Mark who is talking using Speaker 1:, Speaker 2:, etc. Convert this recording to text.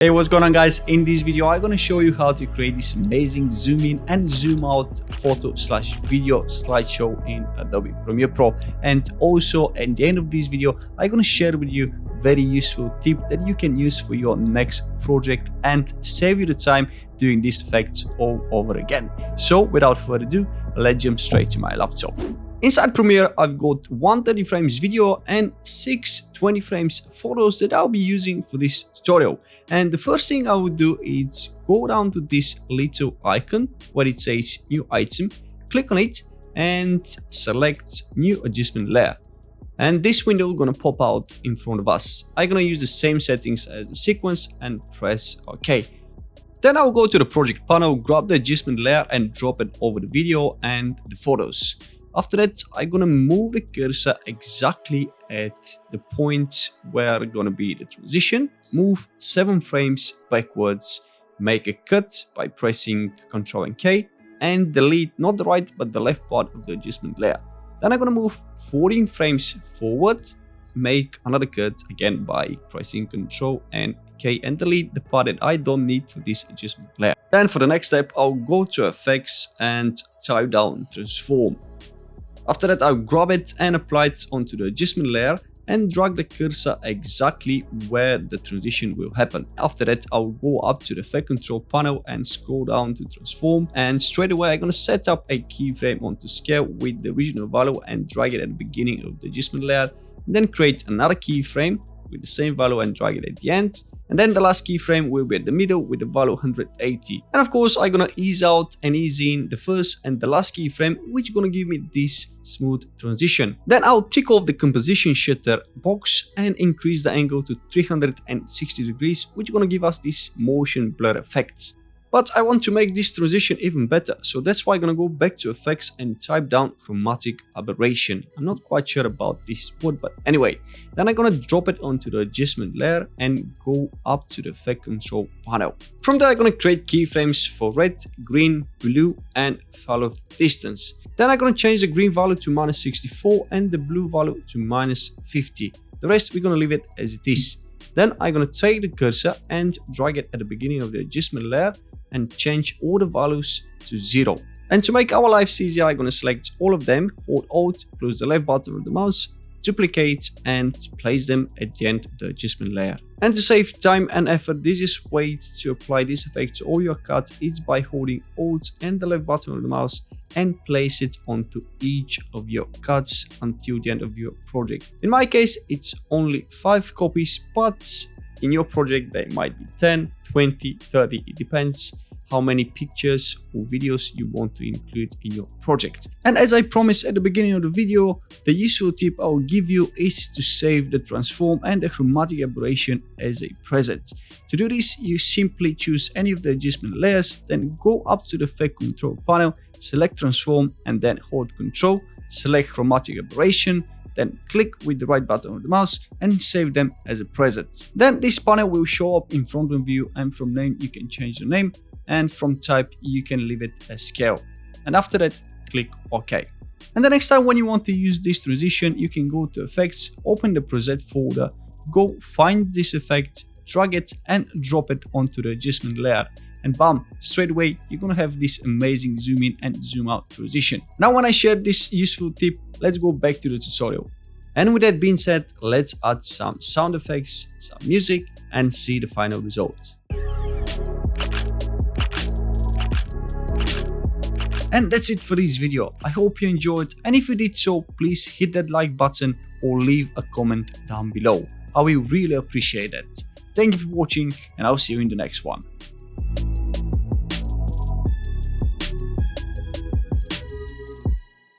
Speaker 1: Hey, what's going on guys? In this video I'm going to show you how to create this amazing zoom in and zoom out photo/video slideshow in Adobe Premiere Pro. And also at the end of this video I'm going to share with you a very useful tip that you can use for your next project and save you the time doing these effects all over again. So without further ado, let's jump straight to my laptop. Inside Premiere, I've got 130 frames video and 620 frames photos that I'll be using for this tutorial. And the first thing I would do is go down to this little icon where it says new item, click on it and select new adjustment layer. And this window is gonna pop out in front of us. I'm gonna use the same settings as the sequence and press OK. Then I'll go to the project panel, grab the adjustment layer and drop it over the video and the photos. After that, I'm gonna move the cursor exactly at the point where gonna be the transition, move 7 frames backwards, make a cut by pressing Ctrl and K, and delete not the right but the left part of the adjustment layer. Then I'm gonna move 14 frames forward, make another cut again by pressing Ctrl and K and delete the part that I don't need for this adjustment layer. Then for the next step, I'll go to Effects and type down Transform. After that, I'll grab it and apply it onto the adjustment layer and drag the cursor exactly where the transition will happen. After that, I'll go up to the Effect Control panel and scroll down to Transform. And straight away, I'm going to set up a keyframe onto scale with the original value and drag it at the beginning of the adjustment layer. Then create another keyframe with the same value and drag it at the end. And then the last keyframe will be at the middle with the value 180. And of course, I'm gonna ease out and ease in the first and the last keyframe, which is gonna give me this smooth transition. Then I'll tick off the composition shutter box and increase the angle to 360 degrees, which is gonna give us this motion blur effect. But I want to make this transition even better, so that's why I'm gonna go back to Effects and type down Chromatic Aberration. I'm not quite sure about this word, but anyway. Then I'm gonna drop it onto the adjustment layer and go up to the Effect Control panel. From there, I'm gonna create keyframes for red, green, blue, and value distance. Then I'm gonna change the green value to -64 and the blue value to -50. The rest we're gonna leave it as it is. Then I'm gonna take the cursor and drag it at the beginning of the adjustment layer and change all the values to 0. And to make our lives easier, I'm gonna select all of them, hold Alt, close the left button of the mouse, duplicate and place them at the end of the adjustment layer. And to save time and effort, the easiest way to apply this effect to all your cuts is by holding Alt and the left button of the mouse and place it onto each of your cuts until the end of your project. In my case, it's only 5 copies, but in your project there might be 10, 20, 30, it depends how many pictures or videos you want to include in your project. And as I promised at the beginning of the video, the useful tip I will give you is to save the transform and the chromatic aberration as a preset. To do this, you simply choose any of the adjustment layers, then go up to the Effect Control panel, select transform and then hold Control, select chromatic aberration, then click with the right button of the mouse and save them as a preset. Then this panel will show up in front of you, and from name you can change the name, and from type you can leave it as scale. And after that, click OK. And the next time when you want to use this transition, you can go to Effects, open the preset folder, go find this effect, drag it and drop it onto the adjustment layer. And bam, straight away, you're gonna have this amazing zoom in and zoom out transition. Now, when I shared this useful tip, let's go back to the tutorial. And with that being said, let's add some sound effects, some music, and see the final result. And that's it for this video. I hope you enjoyed, and if you did so, please hit that like button or leave a comment down below. I will really appreciate it. Thank you for watching, and I'll see you in the next one.